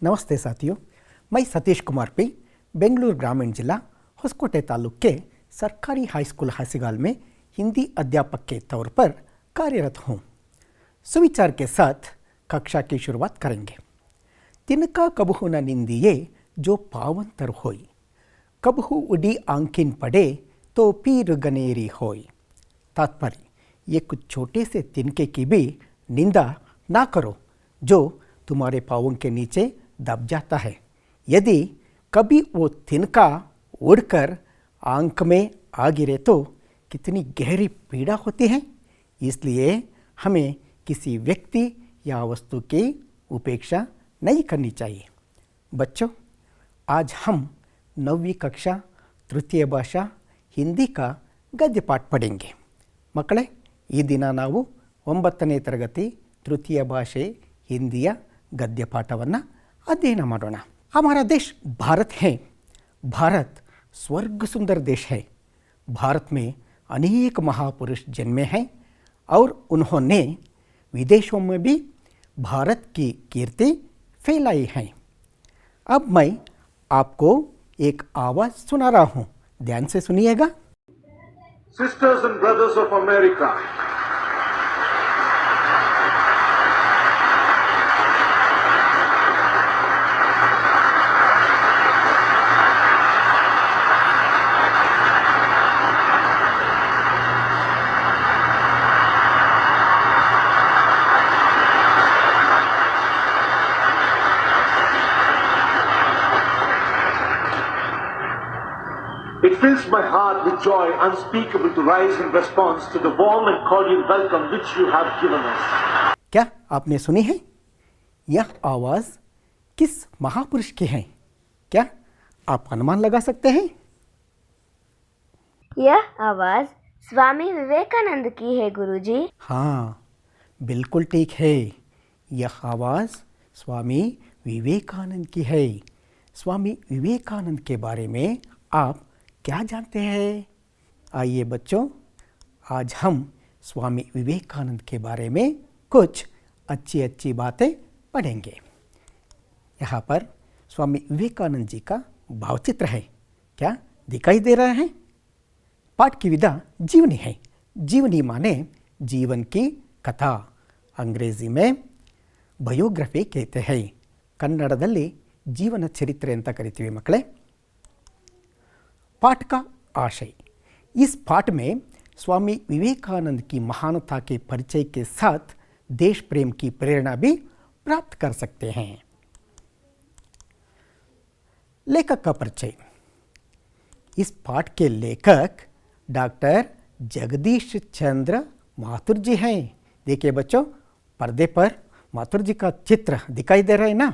नमस्ते साथियों, मैं सतीश कुमार पी बेंगलुरु ग्रामीण जिला होसकोटे तालुक के सरकारी हाई स्कूल हासीगाल में हिंदी अध्यापक के तौर पर कार्यरत हूँ। सुविचार के साथ कक्षा की शुरुआत करेंगे। तिनका कबहू न निंदिए जो पावंतर होई, कबहू उडी आंकिन पड़े तो पीर गनेरी होई। तात्पर्य, ये कुछ छोटे से तिनके की भी निंदा ना करो जो तुम्हारे पाँवों के नीचे दब जाता है। यदि कभी वो तिनका उड़कर आंख में आ गिरे तो कितनी गहरी पीड़ा होती है। इसलिए हमें किसी व्यक्ति या वस्तु की उपेक्षा नहीं करनी चाहिए। बच्चों, आज हम 9वीं कक्षा तृतीय भाषा हिंदी का गद्य पाठ पढ़ेंगे। मಕ್ಕಳೇ, ಈ ದಿನ ನಾವು 9ನೇ ತರಗತಿ तृतीय भाषे हिंदिಯ गद्य पाठವನ್ನು अध्ययन ಮಾಡೋಣ। हमारा देश भारत है। भारत स्वर्ग सुंदर देश है। भारत में अनेक महापुरुष जन्मे हैं और उन्होंने विदेशों में भी भारत की कीर्ति फैलाई है। अब मैं आपको एक आवाज़ सुना रहा हूँ, ध्यान से सुनिएगा। Sisters and brothers of America, it fills my heart with joy unspeakable to rise in response to the warm and cordial welcome which you have given us. क्या आपने सुनी है? यह आवाज़ किस महापुरुष की है? क्या आप अनुमान लगा सकते हैं? यह आवाज़ स्वामी विवेकानंद की है गुरुजी। हाँ, बिल्कुल ठीक है। यह आवाज़ स्वामी विवेकानंद की है। स्वामी विवेकानंद के बारे में आप क्या जानते हैं? आइए बच्चों, आज हम स्वामी विवेकानंद के बारे में कुछ अच्छी अच्छी बातें पढ़ेंगे। यहाँ पर स्वामी विवेकानंद जी का भावचित्र है। क्या दिखाई दे रहा है? पाठ की विधा जीवनी है। जीवनी माने जीवन की कथा। अंग्रेजी में ಬಯೋಗ್ರಫಿ कहते हैं। ಕನ್ನಡದಲ್ಲಿ ಜೀವನ ಚರಿತ್ರೆ ಅಂತ ಕರಿತೀವಿ ಮಕ್ಕಳೇ। पाठ का आशय, इस पाठ में स्वामी विवेकानंद की महानता के परिचय के साथ देश प्रेम की प्रेरणा भी प्राप्त कर सकते हैं। लेखक का परिचय, इस पाठ के लेखक डॉक्टर जगदीश चंद्र माथुर जी हैं। देखिए बच्चों, पर्दे पर माथुर जी का चित्र दिखाई दे रहा है ना।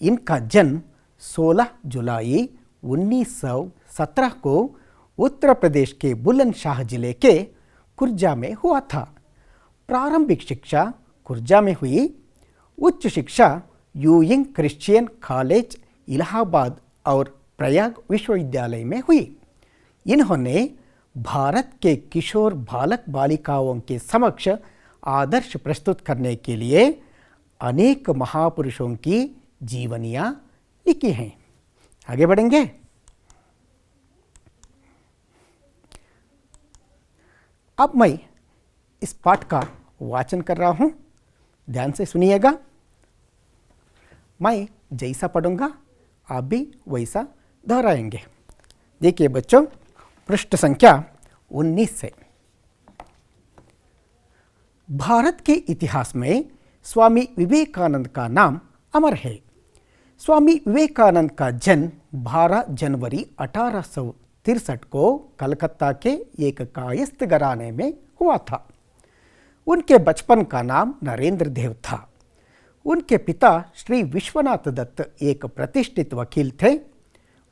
इनका जन्म 16 जुलाई 1917 को उत्तर प्रदेश के बुलंदशाह जिले के कुर्जा में हुआ था। प्रारंभिक शिक्षा कुर्जा में हुई। उच्च शिक्षा यूइंग क्रिश्चियन कॉलेज इलाहाबाद और प्रयाग विश्वविद्यालय में हुई। इन्होंने भारत के किशोर बालक बालिकाओं के समक्ष आदर्श प्रस्तुत करने के लिए अनेक महापुरुषों की जीवनियाँ लिखी हैं। आगे बढ़ेंगे। अब मैं इस पाठ का वाचन कर रहा हूँ, ध्यान से सुनिएगा। मैं जैसा पढ़ूंगा आप भी वैसा दोहराएंगे। देखिए बच्चों, पृष्ठ संख्या 19 से। भारत के इतिहास में स्वामी विवेकानंद का नाम अमर है। स्वामी विवेकानंद का जन्म 12 जनवरी 1863 को कलकत्ता के एक कायस्थ घराने में हुआ था। उनके बचपन का नाम नरेंद्र देव था। उनके पिता श्री विश्वनाथ दत्त एक प्रतिष्ठित वकील थे।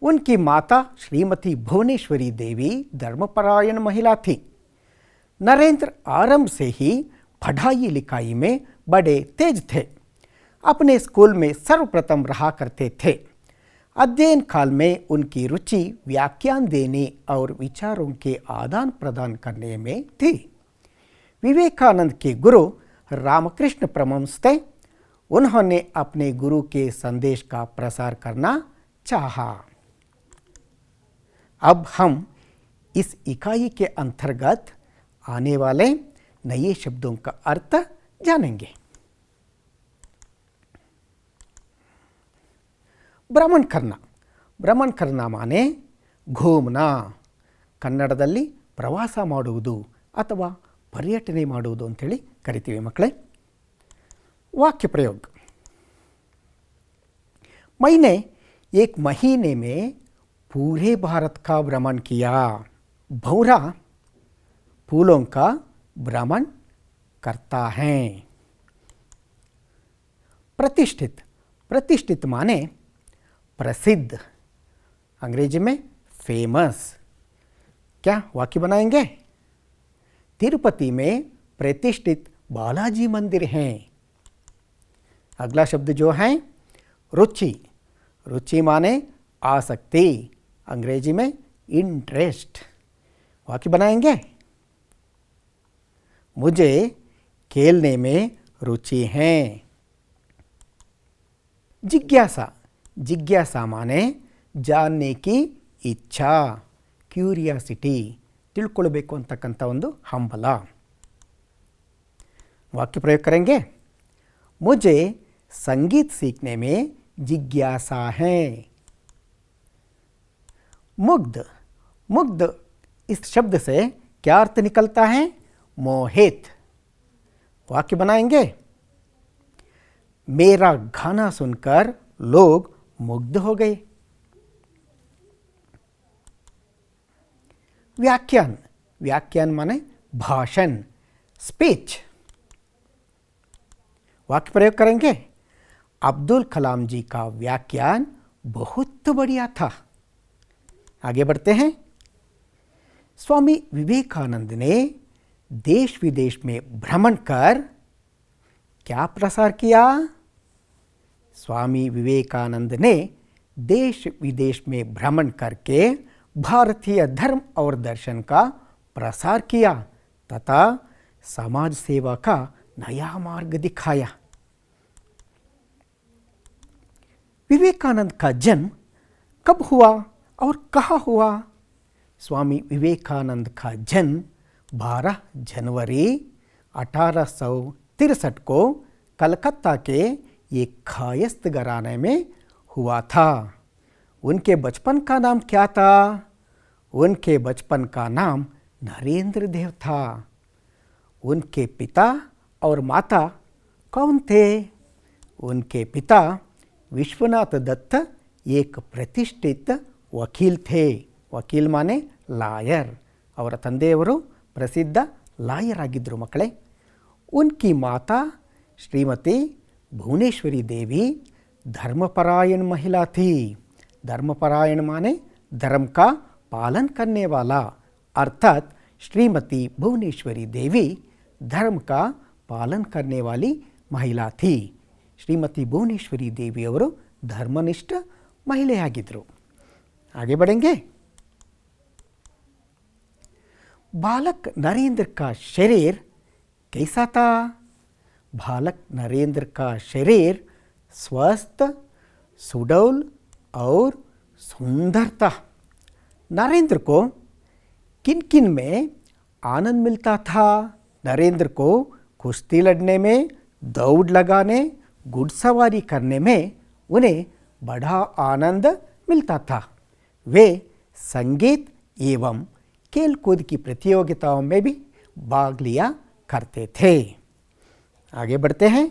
उनकी माता श्रीमती भुवनेश्वरी देवी धर्मपरायण महिला थी। नरेंद्र आरंभ से ही पढ़ाई लिखाई में बड़े तेज थे। अपने स्कूल में सर्वप्रथम रहा करते थे। अध्ययन काल में उनकी रुचि व्याख्यान देने और विचारों के आदान प्रदान करने में थी। विवेकानंद के गुरु रामकृष्ण परमहंस थे। उन्होंने अपने गुरु के संदेश का प्रसार करना चाहा। अब हम इस इकाई के अंतर्गत आने वाले नए शब्दों का अर्थ जानेंगे। ಭ್ರಮಣ करना, ಭ್ರಮಣ करना माने घूमना, ಕನ್ನಡದಲ್ಲಿ ಪ್ರವಾಸ ಮಾಡುವುದು ಅಥವಾ ಪರ್ಯಟನೆ ಮಾಡುವುದು ಅಂತೇಳಿ ಕರಿತೀವಿ ಮಕ್ಕಳೇ। वाक्य प्रयोग, मैंने एक महीने में पूरे भारत का भ्रमण किया। भौरा फूलों का भ्रमण करता है। प्रतिष्ठित, प्रतिष्ठित माने प्रसिद्ध, अंग्रेजी में फेमस। क्या वाक्य बनाएंगे? तिरुपति में प्रतिष्ठित बालाजी मंदिर हैं। अगला शब्द जो है रुचि, रुचि माने आसक्ति, अंग्रेजी में इंटरेस्ट। वाक्य बनाएंगे? मुझे खेलने में रुचि है। जिज्ञासा, जिज्ञासा माने जानने की इच्छा, क्यूरियासिटी, ತಿಳ್ಕೊಳ್ಬೇಕು ಅಂತಕ್ಕಂಥ ಒಂದು ಹಂಬಲ। वाक्य प्रयोग करेंगे? मुझे संगीत सीखने में जिज्ञासा है। मुग्ध, मुग्ध इस शब्द से क्या अर्थ निकलता है? मोहित। वाक्य बनाएंगे? मेरा गाना सुनकर लोग मुग्ध हो गए। व्याख्यान, व्याख्यान माने भाषण, स्पीच। वाक्य प्रयोग करेंगे? अब्दुल कलाम जी का व्याख्यान बहुत बढ़िया था। आगे बढ़ते हैं। स्वामी विवेकानंद ने देश विदेश में भ्रमण कर क्या प्रसार किया? स्वामी विवेकानंद ने देश विदेश में भ्रमण करके भारतीय धर्म और दर्शन का प्रसार किया तथा समाज सेवा का नया मार्ग दिखाया। विवेकानंद का जन्म कब हुआ और कहाँ हुआ? स्वामी विवेकानंद का जन्म 12 जनवरी 1863 को कलकत्ता के एक कायस्थ घराने में हुआ था। उनके बचपन का नाम क्या था? उनके बचपन का नाम नरेंद्र देव था। उनके पिता और माता कौन थे? उनके पिता विश्वनाथ दत्त एक प्रतिष्ठित वकील थे। वकील माने लायर। ಅವರ ತಂದೆಯವರು ಪ್ರಸಿದ್ಧ ಲಾಯರ್ ಆಗಿದ್ದರು ಮಕ್ಕಳೇ। उनकी माता श्रीमती भुवनेश्वरी देवी धर्मपरायण महिला थी। धर्मपरायण माने धर्म का पालन करने वाला, अर्थात श्रीमती भुवनेश्वरी देवी धर्म का पालन करने वाली महिला थी। श्रीमती भुवनेश्वरी देवी ಅವರು ಧರ್ಮನಿಷ್ಠ ಮಹಿಳೆಯಾಗಿದ್ದರು। आगे बढ़ेंगे। बालक नरेंद्र का शरीर कैसा था? बालक नरेंद्र का शरीर स्वस्थ, सुडौल और सुंदर था। नरेंद्र को किन किन में आनंद मिलता था? नरेंद्र को कुश्ती लड़ने में, दौड़ लगाने, घुड़सवारी करने में उन्हें बड़ा आनंद मिलता था। वे संगीत एवं खेल कूद की प्रतियोगिताओं में भी भाग लिया करते थे। आगे बढ़ते हैं।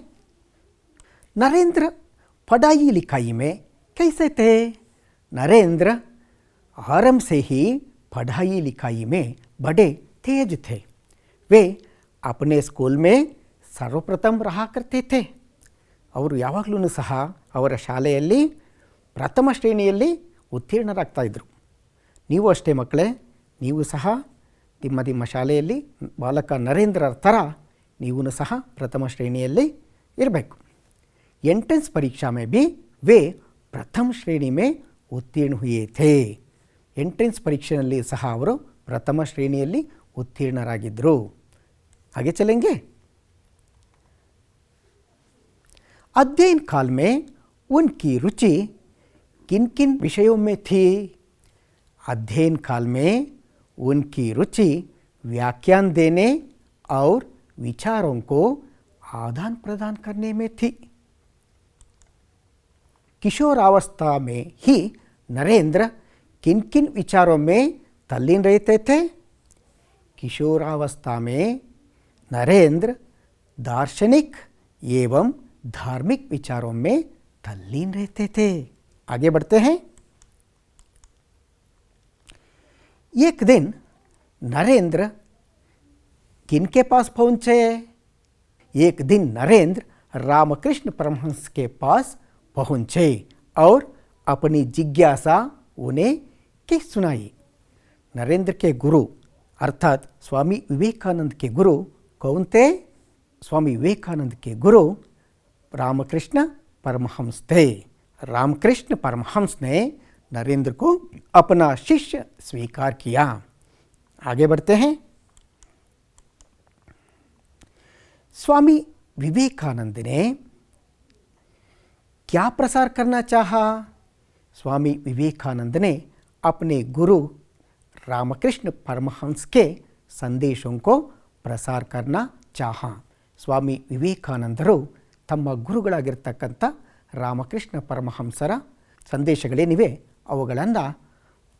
नरेंद्र पढ़ाई लिखाई में कैसे थे? नरेंद्र आरंभ से ही पढ़ाई लिखाई में बड़े तेज थे। वे अपने स्कूल में सर्वप्रथम रहा करते थे। ಅವರು ಯಾವಾಗಲೂ ಸಹ ಅವರ ಶಾಲೆಯಲ್ಲಿ ಪ್ರಥಮ ಶ್ರೇಣಿಯಲ್ಲಿ ಉತ್ತೀರ್ಣರಾಗ್ತಾ ಇದ್ದರು। ನೀವು ಅಷ್ಟೇ ಮಕ್ಕಳೇ, ನೀವು ಸಹ ನಿಮ್ಮ ಶಾಲೆಯಲ್ಲಿ ಬಾಲಕ ನರೇಂದ್ರರ ಥರ ನೀವು ಸಹ ಪ್ರಥಮ ಶ್ರೇಣಿಯಲ್ಲಿ ಇರಬೇಕು। एंट्रेंस परीक्षा में भी वे प्रथम श्रेणी में उत्तीर्ण हुए थे। एंट्रेंस परीक्षೆಯಲ್ಲಿ ಸಹ ಅವರು ಪ್ರಥಮ ಶ್ರೇಣಿಯಲ್ಲಿ ಉತ್ತೀರ್ಣರಾಗಿದ್ದರು। आगे चलेंगे। अध्ययन काल में उनकी रुचि किन किन विषयों में थी? अध्ययन काल में उनकी रुचि व्याख्यान देने और विचारों को आदान प्रदान करने में थी। किशोरावस्था में ही नरेंद्र किन किन विचारों में तल्लीन रहते थे? किशोरावस्था में नरेंद्र दार्शनिक एवं धार्मिक विचारों में तल्लीन रहते थे। आगे बढ़ते हैं। एक दिन नरेंद्र किन के पास पहुंचे? एक दिन नरेंद्र रामकृष्ण परमहंस के पास पहुंचे और अपनी जिज्ञासा उन्हें कह सुनाई। नरेंद्र के गुरु अर्थात स्वामी विवेकानंद के गुरु कौन थे? स्वामी विवेकानंद के गुरु रामकृष्ण परमहंस थे। रामकृष्ण परमहंस ने नरेंद्र को अपना शिष्य स्वीकार किया। आगे बढ़ते हैं। स्वामी विवेकानंद ने क्या प्रसार करना चाहा? स्वामी विवेकानंद ने अपने गुरु रामकृष्ण परमहंस के संदेशों को प्रसार करना चाहा। स्वामी ವಿವೇಕಾನಂದರು ತಮ್ಮ ಗುರುಗಳಾಗಿರ್ತಕ್ಕಂಥ ರಾಮಕೃಷ್ಣ ಪರಮಹಂಸರ ಸಂದೇಶಗಳೇನಿವೆ ಅವುಗಳನ್ನು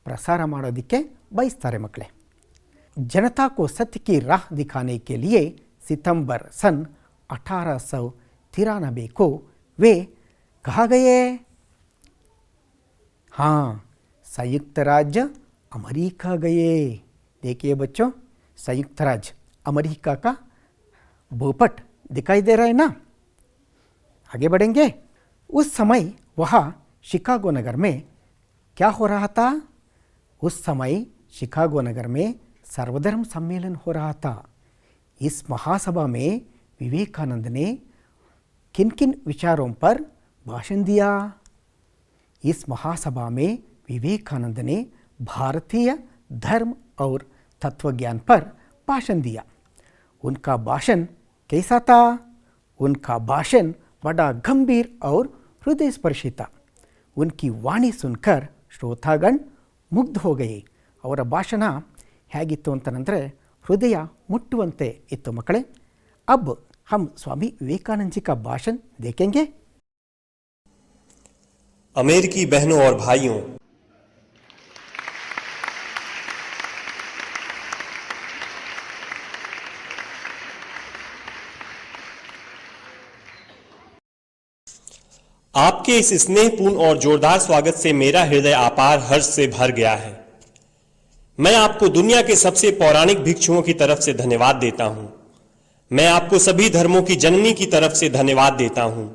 ಪ್ರಸಾರ ಮಾಡೋದಕ್ಕೆ ಬಯಸ್ತಾರೆ ಮಕ್ಕಳೇ। जनता को सत्य की राह दिखाने के लिए सितंबर सन 1893 को वे कहाँ गए? हाँ, संयुक्त राज्य अमेरिका गए। देखिए बच्चों, संयुक्त राज्य अमेरिका का भूपट दिखाई दे रहा है ना। आगे बढ़ेंगे। उस समय वहाँ शिकागो नगर में क्या हो रहा था? उस समय शिकागो नगर में सर्वधर्म सम्मेलन हो रहा था। इस महासभा में विवेकानंद ने किन किन विचारों पर भाषण दिया? इस महासभा में विवेकानंद ने भारतीय धर्म और तत्वज्ञान पर भाषण दिया। उनका भाषण कैसा था? उनका भाषण बड़ा गंभीर और हृदयस्पर्शी था। उनकी वाणी सुनकर श्रोतागण मुग्ध हो गए। ಅವರ ಭಾಷಣ ಹೇಗಿತ್ತು ಅಂತಂದರೆ ಹೃದಯ ಮುಟ್ಟುವಂತೆ ಇತ್ತು ಮಕ್ಕಳೇ। अब हम स्वामी विवेकानंद जी का भाषण देखेंगे। अमेरिकी बहनों और भाइयों, आपके इस स्नेहपूर्ण और जोरदार स्वागत से मेरा हृदय अपार हर्ष से भर गया है। मैं आपको दुनिया के सबसे पौराणिक भिक्षुओं की तरफ से धन्यवाद देता हूं। मैं आपको सभी धर्मों की जननी की तरफ से धन्यवाद देता हूं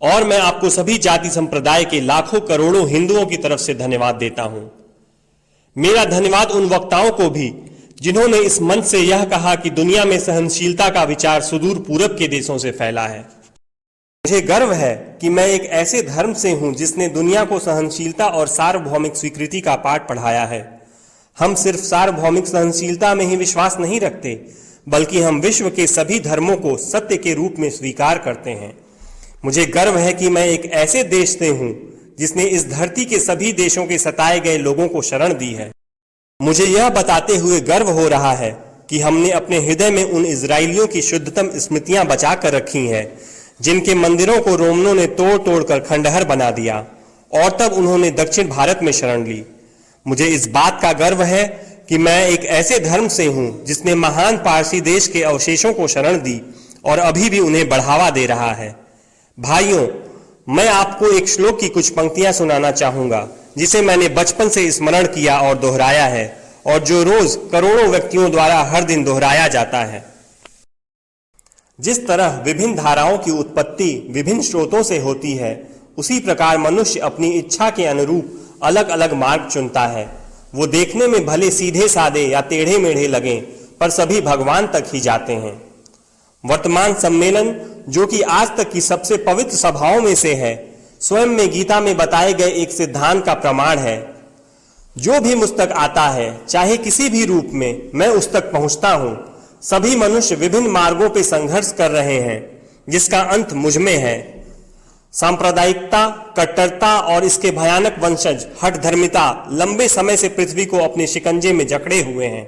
और मैं आपको सभी जाति संप्रदाय के लाखों करोड़ों हिंदुओं की तरफ से धन्यवाद देता हूं। मेरा धन्यवाद उन वक्ताओं को भी जिन्होंने इस मंच से यह कहा कि दुनिया में सहनशीलता का विचार सुदूर पूरब के देशों से फैला है। मुझे गर्व है कि मैं एक ऐसे धर्म से हूं जिसने दुनिया को सहनशीलता और सार्वभौमिक स्वीकृति का पाठ पढ़ाया है। हम सिर्फ सार्वभौमिक सहनशीलता में ही विश्वास नहीं रखते, बल्कि हम विश्व के सभी धर्मों को सत्य के रूप में स्वीकार करते हैं। मुझे गर्व है कि मैं एक ऐसे देश से हूं जिसने इस धरती के सभी देशों के सताए गए लोगों को शरण दी है। मुझे यह बताते हुए गर्व हो रहा है कि हमने अपने हृदय में उन इजरायलियों की शुद्धतम स्मृतियां बचा कर रखी हैं जिनके मंदिरों को रोमनों ने तोड़ तोड़ कर खंडहर बना दिया और तब उन्होंने दक्षिण भारत में शरण ली। मुझे इस बात का गर्व है कि मैं एक ऐसे धर्म से हूं जिसने महान पारसी देश के अवशेषों को शरण दी और अभी भी उन्हें बढ़ावा दे रहा है। भाइयों, मैं आपको एक श्लोक की कुछ पंक्तियां सुनाना चाहूंगा जिसे मैंने बचपन से स्मरण किया और दोहराया है और जो रोज करोड़ों व्यक्तियों द्वारा हर दिन दोहराया जाता है। जिस तरह विभिन्न धाराओं की उत्पत्ति विभिन्न स्रोतों से होती है, उसी प्रकार मनुष्य अपनी इच्छा के अनुरूप अलग अलग मार्ग चुनता है। वो देखने में भले सीधे साधे या टेढ़े मेढ़े लगें, पर सभी भगवान तक ही जाते हैं। वर्तमान सम्मेलन, जो कि आज तक की सबसे पवित्र सभाओं में से है, स्वयं में गीता में बताए गए एक सिद्धांत का प्रमाण है। जो भी मुझ तक आता है, चाहे किसी भी रूप में, मैं उस तक पहुंचता हूं। सभी मनुष्य विभिन्न मार्गों पर संघर्ष कर रहे हैं, जिसका अंत मुझ में है। सांप्रदायिकता, कट्टरता और इसके भयानक वंशज हठ धर्मिता लंबे समय से पृथ्वी को अपने शिकंजे में जकड़े हुए हैं।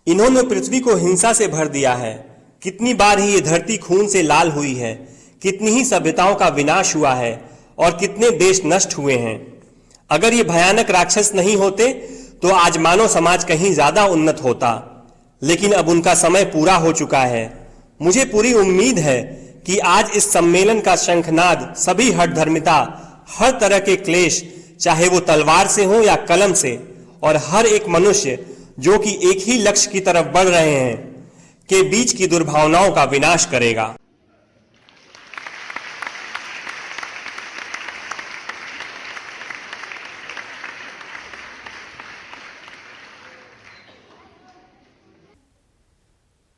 इन्होंने पृथ्वी को हिंसा से भर दिया है। कितनी बार ही ये धरती खून से लाल हुई है, कितनी ही सभ्यताओं का विनाश हुआ है और कितने देश नष्ट हुए हैं। अगर ये भयानक राक्षस नहीं होते तो आज मानव समाज कहीं ज्यादा उन्नत होता, लेकिन अब उनका समय पूरा हो चुका है। मुझे पूरी उम्मीद है कि आज इस सम्मेलन का शंखनाद सभी हठ धर्मिता, हर तरह के क्लेश, चाहे वो तलवार से हो या कलम से, और हर एक मनुष्य जो कि एक ही लक्ष्य की तरफ बढ़ रहे हैं, के बीच की दुर्भावनाओं का विनाश करेगा।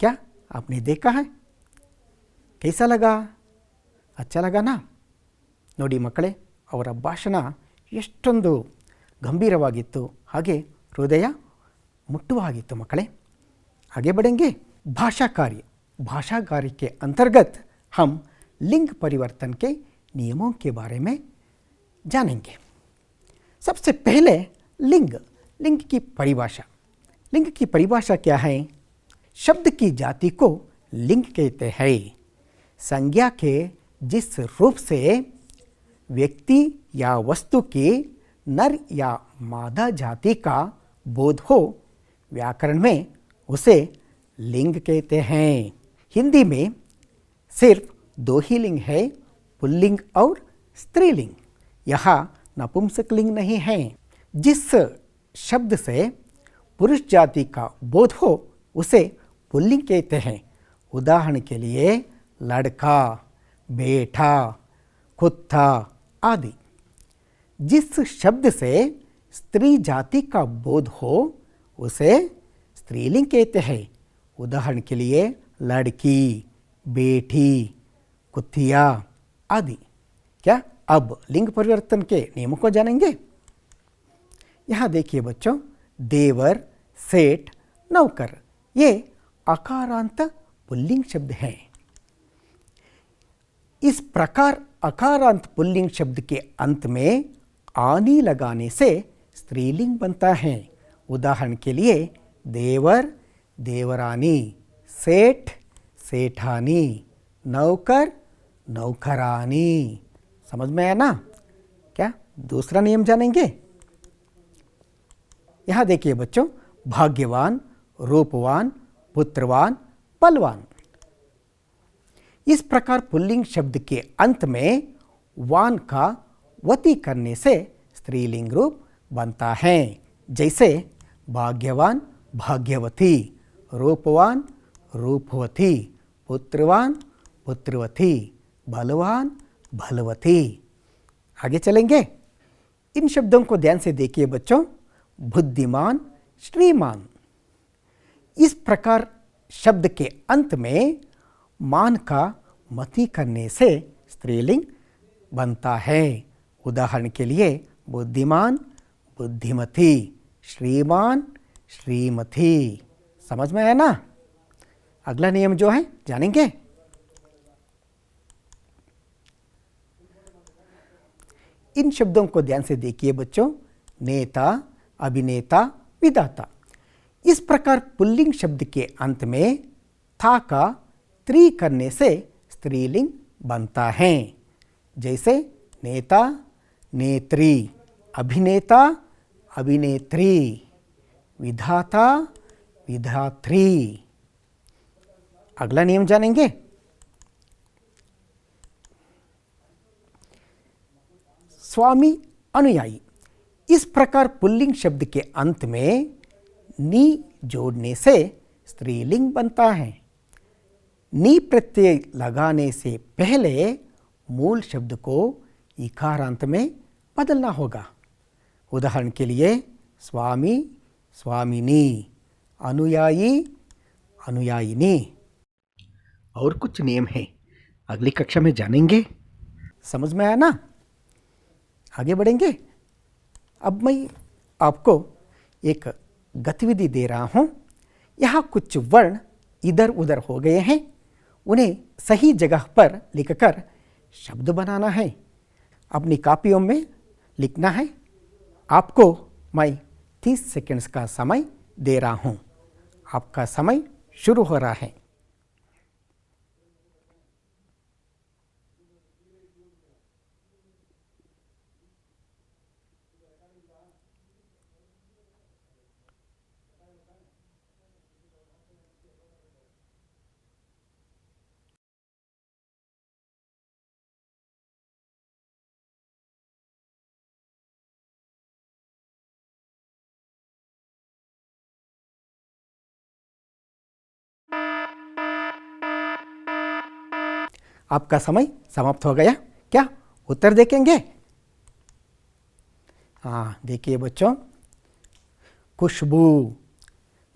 क्या आपने देखा है? कैसा लगा? अच्छा लगा ना? ನೋಡಿ ಮಕ್ಕಳೇ, ಅವರ ಭಾಷಣ ಎಷ್ಟೊಂದು ಗಂಭೀರವಾಗಿತ್ತು, ಹಾಗೆ ಹೃದಯ ಮುಟ್ಟುವಾಗಿತ್ತು ಮಕ್ಕಳೇ। आगे बढ़ेंगे। भाषा कार्य। भाषा कार्य के अंतर्गत हम लिंग परिवर्तन के नियमों के बारे में जानेंगे। सबसे पहले लिंग। लिंग की परिभाषा। लिंग की परिभाषा क्या है? शब्द की जाति को लिंग कहते हैं। संज्ञा के जिस रूप से व्यक्ति या वस्तु की नर या मादा जाति का बोध हो, व्याकरण में उसे लिंग कहते हैं। हिंदी में सिर्फ दो ही लिंग है, पुल्लिंग और स्त्रीलिंग। यहाँ नपुंसकलिंग नहीं है। जिस शब्द से पुरुष जाति का बोध हो उसे पुल्लिंग कहते हैं। उदाहरण के लिए लड़का, बेटा, कुत्ता आदि। जिस शब्द से स्त्री जाति का बोध हो उसे स्त्रीलिंग कहते हैं। उदाहरण के लिए लड़की, बेटी, कुतिया आदि। क्या अब लिंग परिवर्तन के नियमों को जानेंगे? यहाँ देखिए बच्चों, देवर, सेठ, नौकर ये अकारांत पुल्लिंग शब्द हैं। इस प्रकार अकारांत पुल्लिंग शब्द के अंत में आनी लगाने से स्त्रीलिंग बनता है। उदाहरण के लिए देवर, देवरानी, सेठ, सेठानी, नौकर, नौकरानी। समझ में आया ना? क्या दूसरा नियम जानेंगे? यहाँ देखिए बच्चों, भाग्यवान, रूपवान, पुत्रवान, बलवान। इस प्रकार पुल्लिंग शब्द के अंत में वान का वती करने से स्त्रीलिंग रूप बनता है। जैसे भाग्यवान, भाग्यवती, रूपवान, रूपवती, पुत्रवान, पुत्रवती, बलवान, बलवती। आगे चलेंगे। इन शब्दों को ध्यान से देखिए बच्चों। बुद्धिमान, श्रीमान। इस प्रकार शब्द के अंत में मान का मति करने से स्त्रीलिंग बनता है। उदाहरण के लिए बुद्धिमान, बुद्धिमती, श्रीमान, श्रीमती। समझ में आया ना? अगला नियम जो है जानेंगे। इन शब्दों को ध्यान से देखिए बच्चों। नेता, अभिनेता, विधाता। इस प्रकार पुल्लिंग शब्द के अंत में था का त्री करने से स्त्रीलिंग बनता है। जैसे नेता, नेत्री, अभिनेता, अभिनेत्री, विधाता, विधात्री। अगला नियम जानेंगे। स्वामी, अनुयायी। इस प्रकार पुल्लिंग शब्द के अंत में नी जोड़ने से स्त्रीलिंग बनता है। नी प्रत्यय लगाने से पहले मूल शब्द को इकारांत में बदलना होगा। उदाहरण के लिए स्वामी, स्वामिनी, अनुयायी, अनुयायिनी। और कुछ नियम हैं, अगली कक्षा में जानेंगे। समझ में आया ना? आगे बढ़ेंगे। अब मैं आपको एक गतिविधि दे रहा हूँ। यहाँ कुछ वर्ण इधर उधर हो गए हैं, उन्हें सही जगह पर लिखकर शब्द बनाना है, अपनी कॉपियों में लिखना है। आपको मैं 30 सेकंड्स का समय दे रहा हूँ। आपका समय शुरू हो रहा है। आपका समय समाप्त हो गया। क्या उत्तर देखेंगे? हाँ, देखिए बच्चों, खुशबू,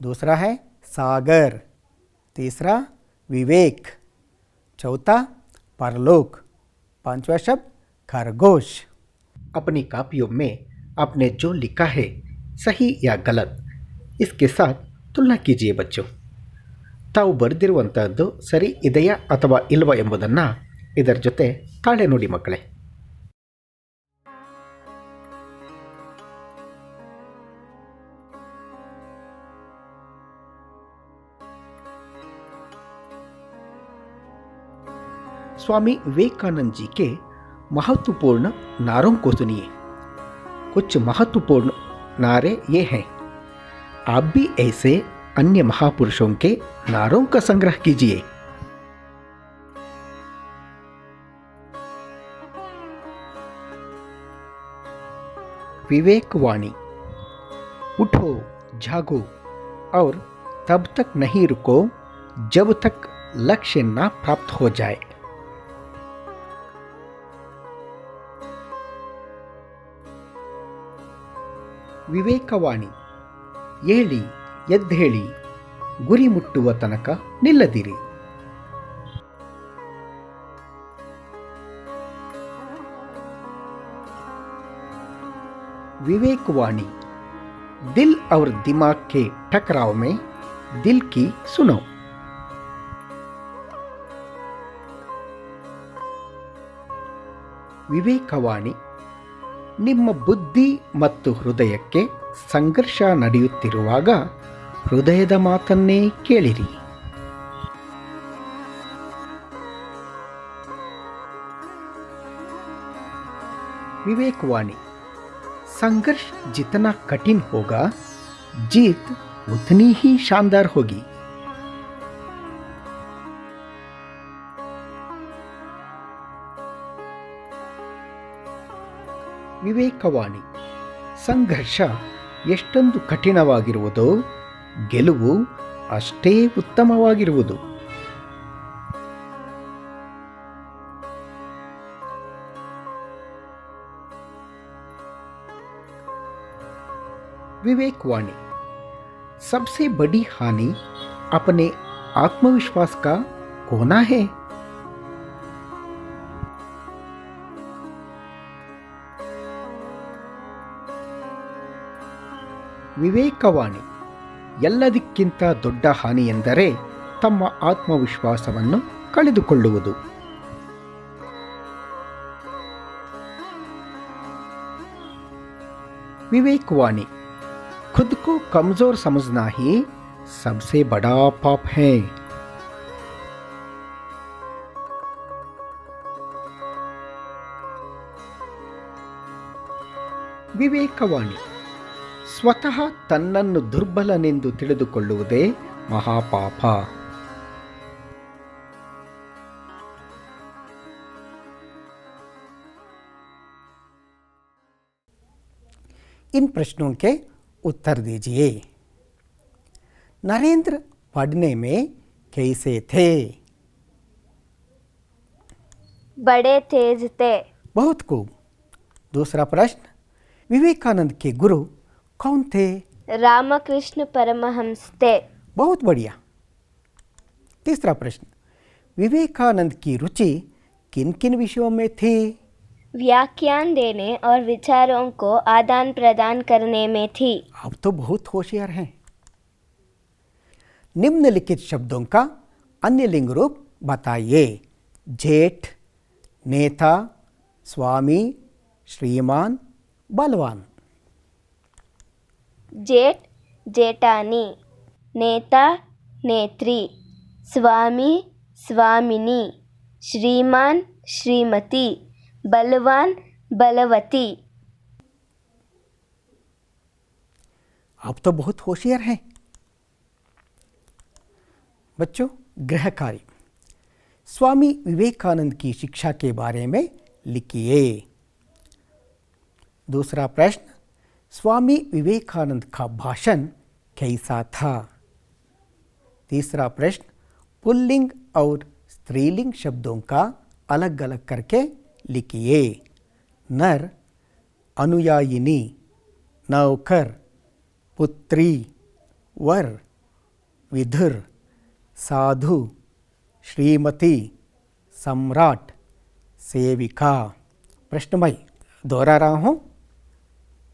दूसरा है सागर, तीसरा विवेक, चौथा परलोक, पांचवा शब्द खरगोश। अपनी कॉपियों में आपने जो लिखा है सही या गलत, इसके साथ तुलना कीजिए बच्चों। ತಾವು ಬರೆದಿರುವಂತಹದ್ದು ಸರಿ ಇದೆಯಾ ಅಥವಾ ಇಲ್ವಾ ಎಂಬುದನ್ನು ಇದರ ಜೊತೆ ತಾಳೆ ನೋಡಿ ಮಕ್ಕಳೇ. स्वामी विवेकानंद जी के महत्वपूर्ण नारों को सुनिए। कुछ महत्वपूर्ण नारे ये हैं: आप भी ऐसे अन्य महापुरुषों के नारों का संग्रह कीजिए। विवेकवाणी, उठो, जागो और तब तक नहीं रुको जब तक लक्ष्य ना प्राप्त हो जाए। ವಿವೇಕವಾಣಿ, ಏಳಿ ಎದ್ದೇಳಿ, ಗುರಿ ಮುಟ್ಟುವ ತನಕ ನಿಲ್ಲದಿರಿ. विवेकवाणी, दिल और दिमाग के टकराव में दिल की सुनो. ವಿವೇಕವಾಣಿ, ನಿಮ್ಮ ಬುದ್ಧಿ ಮತ್ತು ಹೃದಯಕ್ಕೆ ಸಂಘರ್ಷ ನಡೆಯುತ್ತಿರುವಾಗ ಹೃದಯದ ಮಾತನ್ನೇ ಕೇಳಿರಿ. विवेकवाणी, संघर्ष जितना कठिन होगा जीत उतनी ही शानदार होगी. ವಿವೇಕವಾಣಿ, ಸಂಘರ್ಷ ಎಷ್ಟೊಂದು ಕಠಿಣವಾಗಿರುವುದೋ ಗೆಲುವು ಅಷ್ಟೇ ಉತ್ತಮವಾಗಿರುವುದು. विवेकवाणी, सबसे बड़ी हानि अपने आत्मविश्वास का खोना है. ವಿವೇಕವಾಣಿ, ಎಲ್ಲದಕ್ಕಿಂತ ದೊಡ್ಡ ಹಾನಿ ಎಂದರೆ ತಮ್ಮ ಆತ್ಮವಿಶ್ವಾಸವನ್ನು ಕಳೆದುಕೊಳ್ಳುವುದು. विवेकवाणी, खुद को कमजोर समझना ही सबसे बड़ा पाप है. ವಿವೇಕವಾಣಿ, ಸ್ವತಃ ತನ್ನನ್ನು ದುರ್ಬಲನೆಂದು ತಿಳಿದುಕೊಳ್ಳುವುದೇ ಮಹಾಪಾಪ. इन प्रश्नों के उत्तर दीजिए. नरेंद्र पढ़ने में कैसे थे? बड़े तेज थे. बहुत खूब. दूसरा प्रश्न, विवेकानंद के गुरु कौन थे? रामकृष्ण परमहंस थे. बहुत बढ़िया. तीसरा प्रश्न, विवेकानंद की रुचि किन किन विषयों में थी? व्याख्यान देने और विचारों को आदान प्रदान करने में थी. आप तो बहुत होशियार हैं. निम्नलिखित शब्दों का अन्य लिंग रूप बताइए. जेठ, नेता, स्वामी, श्रीमान, बलवान। जेठ जेठानी, नेता नेत्री, स्वामी स्वामिनी, श्रीमान श्रीमती, बलवान बलवती। आप तो बहुत होशियार हैं। बच्चों, गृह कार्य। स्वामी विवेकानंद की शिक्षा के बारे में लिखिए। दूसरा प्रश्न, स्वामी विवेकानंद का भाषण कैसा था? तीसरा प्रश्न, पुल्लिंग और स्त्रीलिंग शब्दों का अलग अलग करके लिखिए। नर, अनुयायिनी, नौकर, पुत्री, वर, विधुर, साधु, श्रीमती, सम्राट, सेविका। प्रश्न मैं दोहरा रहा हूँ।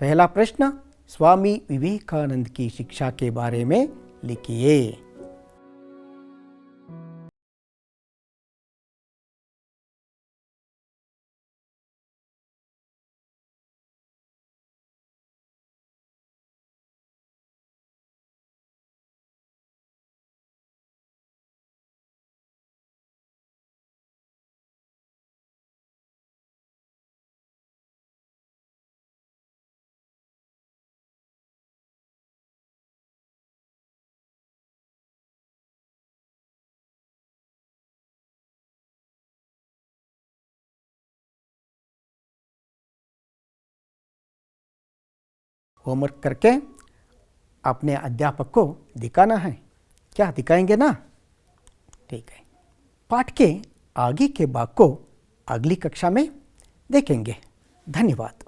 पहला प्रश्न, स्वामी विवेकानंद की शिक्षा के बारे में लिखिए। होमवर्क करके अपने अध्यापक को दिखाना है। क्या दिखाएंगे ना? ठीक है। पाठ के आगे के भाग को अगली कक्षा में देखेंगे। धन्यवाद।